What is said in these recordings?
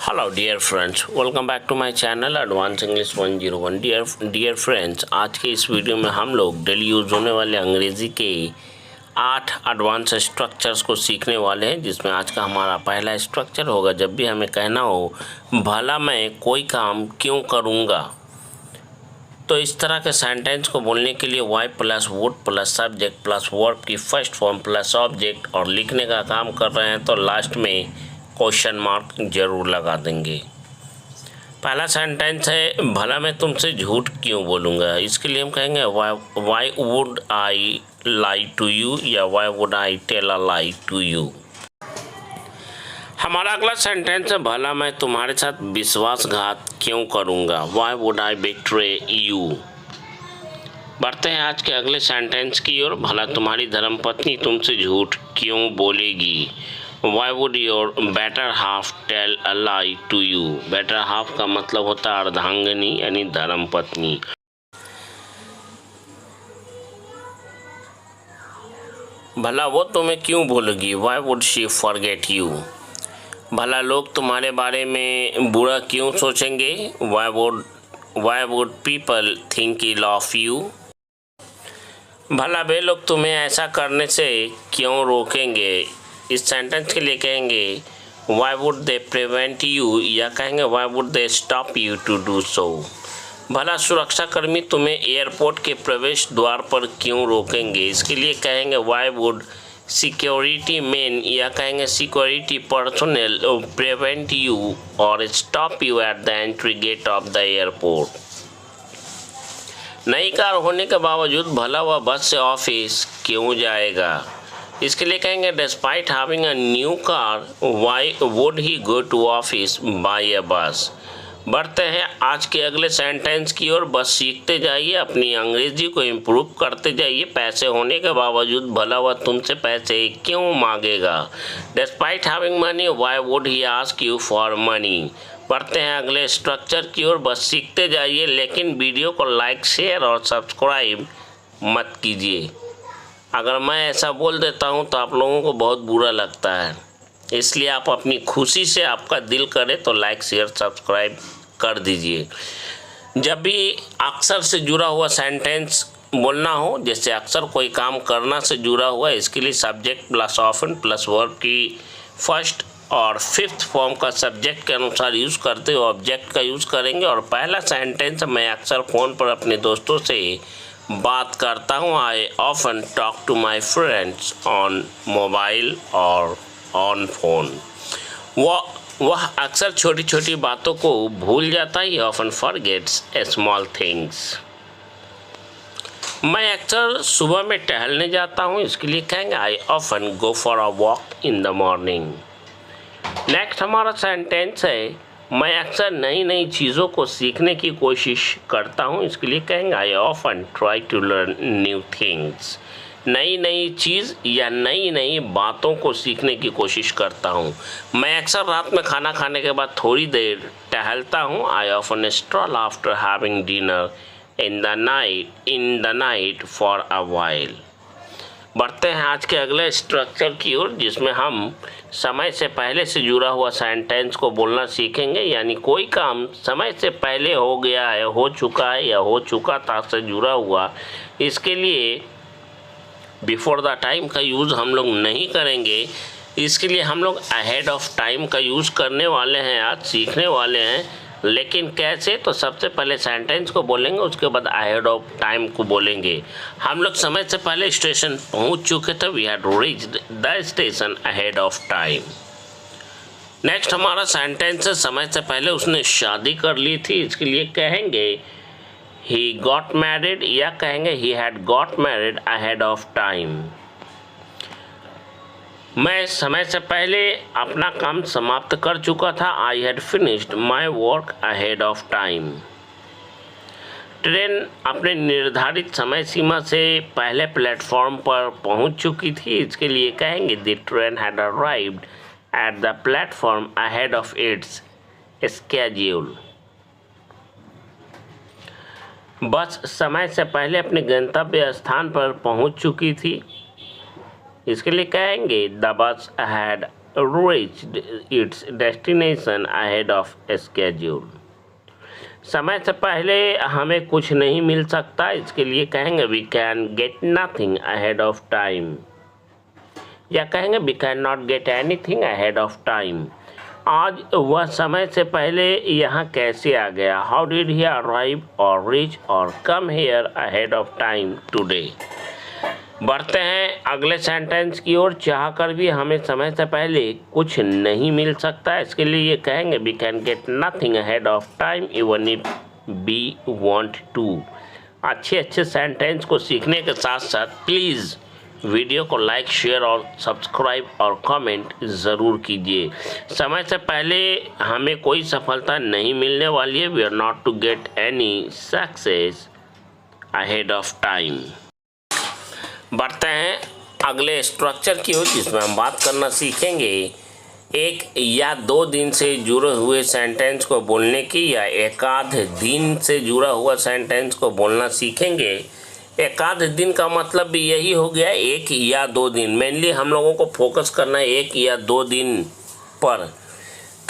Hello dear friends, welcome back to my channel advance English 101। Dear friends, आज के इस video में हम लोग डेली यूज़ होने वाले अंग्रेज़ी के 8 एडवांस स्ट्रक्चर्स को सीखने वाले हैं, जिसमें आज का हमारा पहला स्ट्रक्चर होगा जब भी हमें कहना हो भला मैं कोई काम क्यों करूँगा। तो इस तरह के सेंटेंस को बोलने के लिए why plus would plus subject plus verb की फर्स्ट फॉर्म प्लस ऑब्जेक्ट और लिखने का काम कर रहे हैं तो लास्ट में क्वेश्चन मार्क जरूर लगा देंगे। पहला सेंटेंस है भला मैं तुमसे झूठ क्यों बोलूँगा। इसके लिए हम कहेंगे why would I lie to you या why would I tell a lie to you. हमारा अगला सेंटेंस है भला मैं तुम्हारे साथ विश्वासघात क्यों करूँगा। Y would I betray you. बढ़ते हैं आज के अगले सेंटेंस की ओर। भला तुम्हारी धर्मपत्नी तुमसे झूठ क्यों बोलेगी। Why would your better half tell a lie to you? better half का मतलब होता है अर्धांगिनी यानी धर्मपत्नी। भला वो तुम्हें क्यों भूलेगी। Why would she forget you? भला लोग तुम्हारे बारे में बुरा क्यों सोचेंगे। Why would people think ill of you? भला वे लोग तुम्हें ऐसा करने से क्यों रोकेंगे। इस सेंटेंस के लिए कहेंगे why would they prevent you या कहेंगे why would they stop you to do so. भला सुरक्षाकर्मी तुम्हें एयरपोर्ट के प्रवेश द्वार पर क्यों रोकेंगे। इसके लिए कहेंगे वाई वुड सिक्योरिटी मैन या कहेंगे सिक्योरिटी पर्सनल प्रिवेंट यू और stop you at the entry gate of the airport. नई कार होने के बावजूद भला वह बस से ऑफिस क्यों जाएगा। इसके लिए कहेंगे despite having a new car why would he go to office by a bus. बढ़ते हैं आज के अगले सेंटेंस की ओर। बस सीखते जाइए, अपनी अंग्रेजी को इम्प्रूव करते जाइए। पैसे होने के बावजूद भला वह तुमसे पैसे क्यों मांगेगा। Despite having money why would he ask you for money. बढ़ते हैं अगले स्ट्रक्चर की ओर। बस सीखते जाइए लेकिन वीडियो को लाइक शेयर और सब्सक्राइब मत कीजिए। अगर मैं ऐसा बोल देता हूं तो आप लोगों को बहुत बुरा लगता है, इसलिए आप अपनी खुशी से आपका दिल करे तो लाइक शेयर सब्सक्राइब कर दीजिए। जब भी अक्सर से जुड़ा हुआ सेंटेंस बोलना हो, जैसे अक्सर कोई काम करना से जुड़ा हुआ है, इसके लिए subject plus often plus verb की फर्स्ट और फिफ्थ फॉर्म का सब्जेक्ट के अनुसार यूज़ करते हुए ऑब्जेक्ट का यूज़ करेंगे। और पहला सेंटेंस मैं अक्सर फ़ोन पर अपने दोस्तों से बात करता हूँ। I often talk to my friends on mobile और ऑन फोन। वह अक्सर छोटी छोटी बातों को भूल जाता है। Often forgets small things. मैं अक्सर सुबह में टहलने जाता हूँ। इसके लिए कहेंगे I often go for a walk in the morning. Next हमारा सेंटेंस है मैं अक्सर नई नई चीज़ों को सीखने की कोशिश करता हूँ। इसके लिए कहेंगे I often try to learn new things. नई नई चीज़ या नई नई बातों को सीखने की कोशिश करता हूँ। मैं अक्सर रात में खाना खाने के बाद थोड़ी देर टहलता हूँ। I often stroll after having dinner in the night for a while. बढ़ते हैं आज के अगले स्ट्रक्चर की ओर, जिसमें हम समय से पहले से जुड़ा हुआ सेंटेंस को बोलना सीखेंगे। यानी कोई काम समय से पहले हो गया है, हो चुका है या हो चुका था से जुड़ा हुआ। इसके लिए बिफोर द टाइम का यूज़ हम लोग नहीं करेंगे। इसके लिए हम लोग अहेड ऑफ टाइम का यूज़ करने वाले हैं, आज सीखने वाले हैं। लेकिन कैसे, तो सबसे पहले सेंटेंस को बोलेंगे, उसके बाद अहेड ऑफ टाइम को बोलेंगे। हम लोग समय से पहले स्टेशन पहुंच चुके थे। We had reached the station ahead of time. Next हमारा सेंटेंस है समय से पहले उसने शादी कर ली थी। इसके लिए कहेंगे ही गॉट मैरिड या कहेंगे he had got married ahead of time. मैं समय से पहले अपना काम समाप्त कर चुका था। I had finished my work ahead of time. Train अपने निर्धारित समय सीमा से पहले प्लेटफॉर्म पर पहुंच चुकी थी। इसके लिए कहेंगे the train had arrived at the platform ahead of its schedule. बस समय से पहले अपने गंतव्य स्थान पर पहुंच चुकी थी। इसके लिए कहेंगे the bus had reached its destination ahead of schedule. समय से पहले हमें कुछ नहीं मिल सकता, इसके लिए कहेंगे we can get nothing ahead of time, या कहेंगे we cannot get anything ahead of time. आज वह समय से पहले यहाँ कैसे आ गया? How did he arrive or reach or come here ahead of time today? बढ़ते हैं अगले सेंटेंस की ओर। चाह कर भी हमें समय से पहले कुछ नहीं मिल सकता, इसके लिए ये कहेंगे we can get nothing ahead of time even if we want to. अच्छे सेंटेंस को सीखने के साथ साथ प्लीज़ वीडियो को लाइक, शेयर और सब्सक्राइब और कमेंट ज़रूर कीजिए। समय से पहले हमें कोई सफलता नहीं मिलने वाली है। We are not to get any success ahead of time. बढ़ते हैं अगले स्ट्रक्चर की ओर, जिसमें हम बात करना सीखेंगे एक या दो दिन से जुड़े हुए सेंटेंस को बोलने की, या एकाध दिन से जुड़ा हुआ सेंटेंस को बोलना सीखेंगे। एकाध दिन का मतलब भी यही हो गया, एक या दो दिन। मेनली हम लोगों को फोकस करना है एक या दो दिन पर।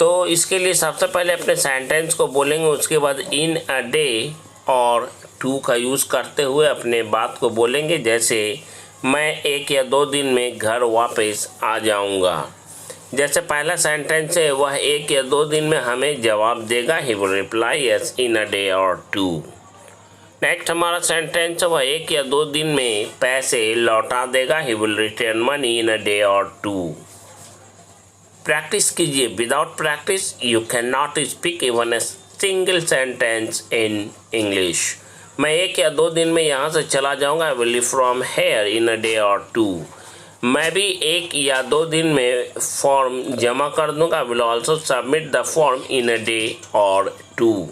तो इसके लिए सबसे पहले अपने सेंटेंस को बोलेंगे, उसके बाद इन अ डे और टू का यूज़ करते हुए अपने बात को बोलेंगे। जैसे मैं एक या दो दिन में घर वापस आ जाऊंगा। जैसे पहला सेंटेंस है, वह एक या दो दिन में हमें जवाब देगा, he will reply yes in a day और टू। नेक्स्ट हमारा सेंटेंस है, वह एक या दो दिन में पैसे लौटा देगा, he will return money in a day और टू। प्रैक्टिस कीजिए, without practice you can not speak even a single sentence in English. मैं एक या दो दिन में यहाँ से चला जाऊँगा, I will leave from here in a day और टू। मैं भी एक या दो दिन में फॉर्म जमा कर दूँगा, I will also submit the form in a day और टू।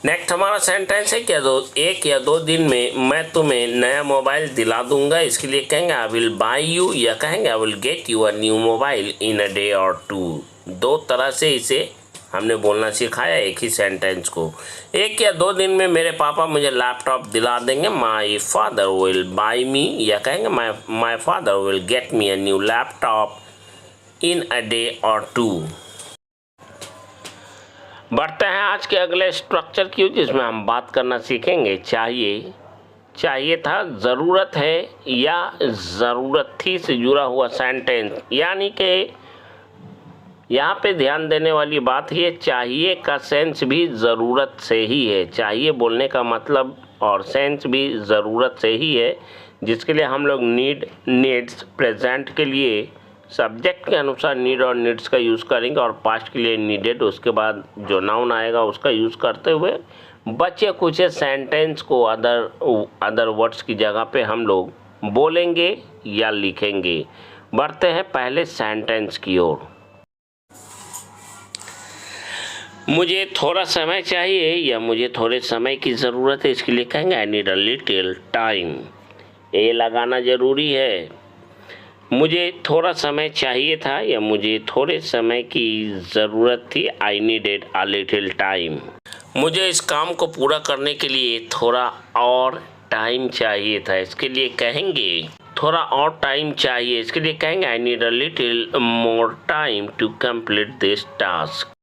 नेक्स्ट हमारा सेंटेंस है, एक या दो दिन में मैं तुम्हें नया मोबाइल दिला दूंगा। इसके लिए कहेंगे आई विल बाय यू, या कहेंगे I will get you a new mobile in a day और टू। दो तरह से इसे हमने बोलना सिखाया एक ही सेंटेंस को। एक या दो दिन में मेरे पापा मुझे लैपटॉप दिला देंगे, माई फादर विल बाय मी, या कहेंगे my father will get me a new laptop in a day और टू। बढ़ते हैं आज के अगले स्ट्रक्चर की, जिसमें हम बात करना सीखेंगे चाहिए था, ज़रूरत है या ज़रूरत थी से जुड़ा हुआ सेंटेंस। यानी कि यहाँ पे ध्यान देने वाली बात ये, चाहिए का सेंस भी ज़रूरत से ही है। चाहिए बोलने का मतलब और सेंस भी ज़रूरत से ही है, जिसके लिए हम लोग नीड्स प्रेजेंट के लिए सब्जेक्ट के अनुसार नीड और नीड्स का यूज़ करेंगे, और पास्ट के लिए नीडेड, उसके बाद जो नाउन आएगा उसका यूज़ करते हुए बचे कुछ सेंटेंस को अदर वर्ड्स की जगह पे हम लोग बोलेंगे या लिखेंगे। बढ़ते हैं पहले सेंटेंस की ओर। मुझे थोड़ा समय चाहिए या मुझे थोड़े समय की ज़रूरत है, इसके लिए कहेंगे I need a little time. A लगाना ज़रूरी है। मुझे थोड़ा समय चाहिए था या मुझे थोड़े समय की ज़रूरत थी, आई नीडेड अ लिटिल टाइम। मुझे इस काम को पूरा करने के लिए थोड़ा और टाइम चाहिए था, इसके लिए कहेंगे थोड़ा और टाइम चाहिए। इसके लिए कहेंगे I need a little more time to complete this task.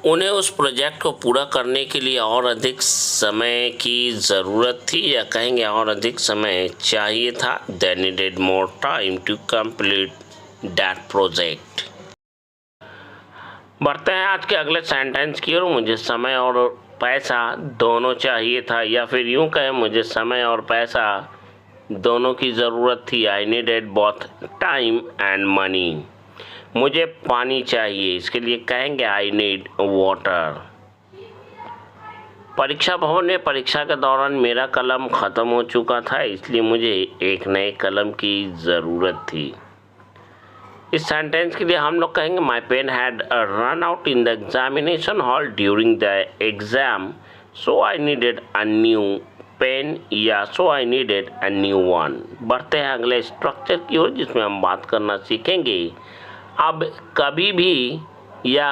उन्हें उस प्रोजेक्ट को पूरा करने के लिए और अधिक समय की ज़रूरत थी, या कहेंगे और अधिक समय चाहिए था, they needed more time to complete that project। बढ़ते हैं आज के अगले सेंटेंस की ओर। मुझे समय और पैसा दोनों चाहिए था, या फिर यूँ कहें मुझे समय और पैसा दोनों की ज़रूरत थी, I needed both time and money। मुझे पानी चाहिए, इसके लिए कहेंगे आई नीड वाटर। परीक्षा भवन में परीक्षा के दौरान मेरा कलम ख़त्म हो चुका था, इसलिए मुझे एक नए कलम की ज़रूरत थी। इस सेंटेंस के लिए हम लोग कहेंगे my pen had run out in the examination hall during the exam, so I needed a new pen, या so I needed a new one. बढ़ते हैं अगले स्ट्रक्चर की ओर, जिसमें हम बात करना सीखेंगे अब कभी भी या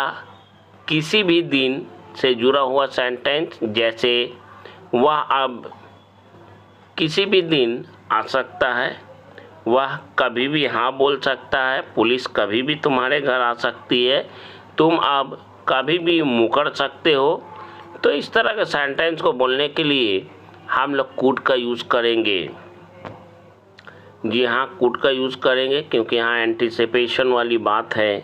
किसी भी दिन से जुड़ा हुआ सेंटेंस। जैसे वह अब किसी भी दिन आ सकता है, वह कभी भी हाँ बोल सकता है, पुलिस कभी भी तुम्हारे घर आ सकती है, तुम अब कभी भी मुकर सकते हो। तो इस तरह के सेंटेंस को बोलने के लिए हम लोग कुड का यूज़ करेंगे। जी हाँ, कुड का यूज़ करेंगे क्योंकि यहाँ एंटिसिपेशन वाली बात है,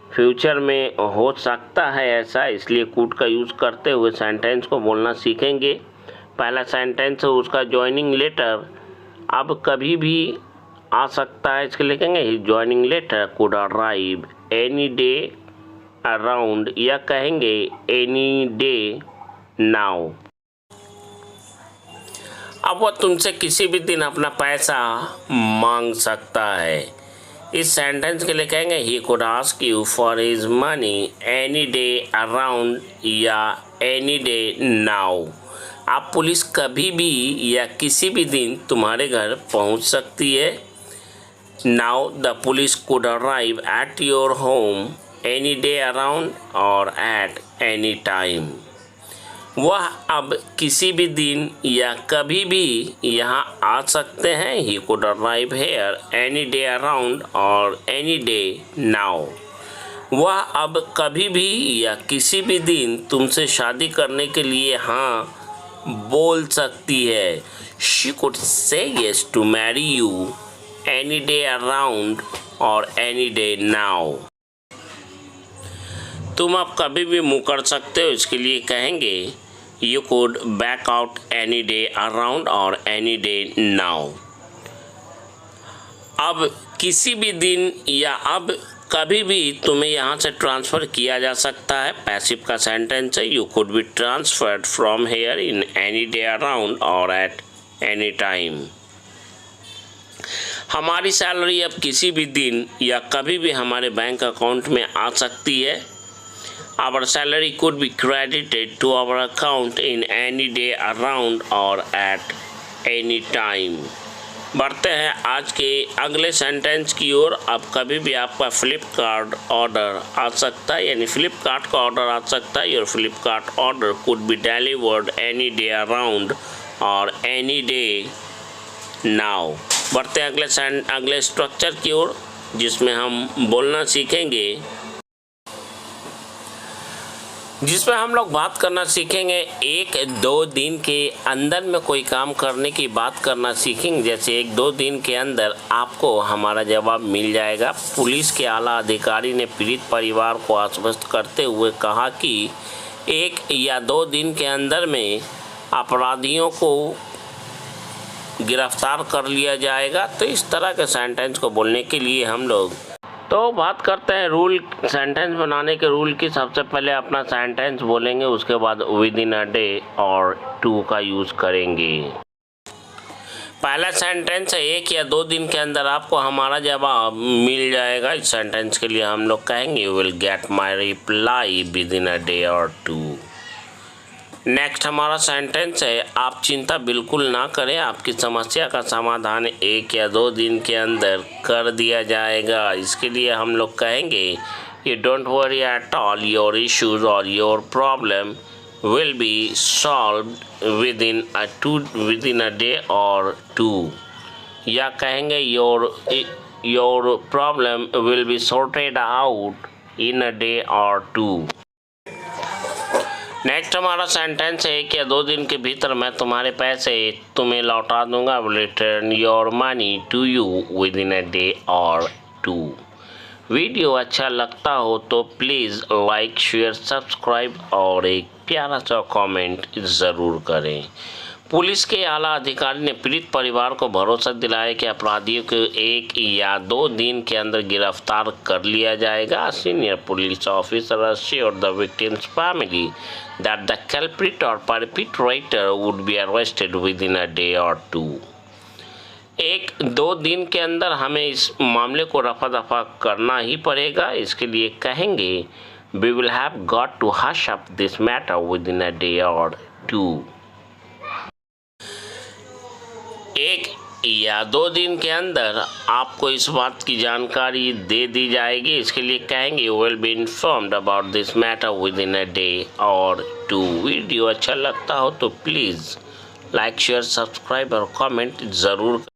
फ्यूचर में हो सकता है ऐसा, इसलिए कुड का यूज़ करते हुए सेंटेंस को बोलना सीखेंगे। पहला सेंटेंस है उसका जॉइनिंग लेटर अब कभी भी आ सकता है, इसके लिए कहेंगे his joining letter could arrive any day around, या कहेंगे एनी डे नाउ। अब वह तुमसे किसी भी दिन अपना पैसा मांग सकता है। इस सेंटेंस के लिए कहेंगे he could ask you for his money any day around या एनी डे नाउ। आप पुलिस कभी भी या किसी भी दिन तुम्हारे घर पहुंच सकती है। Now the police could arrive at your home any day around और एट एनी टाइम। वह अब किसी भी दिन या कभी भी यहाँ आ सकते हैं। He could arrive here any day around और एनी डे नाउ। वह अब कभी भी या किसी भी दिन तुमसे शादी करने के लिए हाँ बोल सकती है। She could say yes to marry you any day around और एनी डे नाउ। तुम अब कभी भी मुकर सकते हो, इसके लिए कहेंगे you could back out any day around और एनी डे नाउ। अब किसी भी दिन या अब कभी भी तुम्हें यहाँ से ट्रांसफ़र किया जा सकता है। पैसिव का सेंटेंस है you could be transferred from here in any day around और एट एनी टाइम। हमारी सैलरी अब किसी भी दिन या कभी भी हमारे बैंक अकाउंट में आ सकती है। Our salary could be credited to our account in any day around or at any time। बढ़ते हैं आज के अगले सेंटेंस की ओर। अब कभी भी आपका फ्लिपकार्ट ऑर्डर आ सकता है, यानी फ्लिपकार्ट का ऑर्डर आ सकता है। Your Flipkart order could be delivered any day around और एनी डे नाउ। बढ़ते हैं अगले स्ट्रक्चर की ओर, जिसमें हम बोलना सीखेंगे, जिसमें हम लोग बात करना सीखेंगे। 1-2 दिन के अंदर में कोई काम करने की बात करना सीखेंगे। जैसे 1-2 दिन के अंदर आपको हमारा जवाब मिल जाएगा। पुलिस के आला अधिकारी ने पीड़ित परिवार को आश्वस्त करते हुए कहा कि 1 या 2 दिन के अंदर में अपराधियों को गिरफ्तार कर लिया जाएगा। तो इस तरह के सेंटेंस को बोलने के लिए हम लोग तो बात करते हैं रूल, सेंटेंस बनाने के रूल की। सबसे पहले अपना सेंटेंस बोलेंगे, उसके बाद विद इन अ डे और 2 का यूज़ करेंगे। पहला सेंटेंस है 1 या 2 दिन के अंदर आपको हमारा जवाब मिल जाएगा। इस सेंटेंस के लिए हम लोग कहेंगे you will get my reply with in a day और 2। नेक्स्ट हमारा सेंटेंस है आप चिंता बिल्कुल ना करें, आपकी समस्या का समाधान 1 या 2 दिन के अंदर कर दिया जाएगा। इसके लिए हम लोग कहेंगे you don't worry at all, your issues और your problem will be solved within a day और 2, या कहेंगे your problem will be sorted out in a day और 2। नेक्स्ट हमारा सेंटेंस है 1 या 2 दिन के भीतर मैं तुम्हारे पैसे तुम्हें लौटा दूंगा। Return your money to you within a day और 2। वीडियो अच्छा लगता हो तो प्लीज़ लाइक, शेयर, सब्सक्राइब और एक प्यारा सा कमेंट ज़रूर करें। पुलिस के आला अधिकारी ने पीड़ित परिवार को भरोसा दिलाया कि अपराधियों को 1 या 2 दिन के अंदर गिरफ्तार कर लिया जाएगा। Senior police officer assured the victim's family that the culprit or perpetrator would be arrested within a day or 2। 1-2 दिन के अंदर हमें इस मामले को रफा दफा करना ही पड़ेगा। इसके लिए कहेंगे we will have got to hush up this matter within a day or 2। 1 या 2 दिन के अंदर आपको इस बात की जानकारी दे दी जाएगी। इसके लिए कहेंगे you will be informed about this matter with in a day और 2। वीडियो अच्छा लगता हो तो प्लीज़ लाइक, शेयर, सब्सक्राइब और कमेंट ज़रूर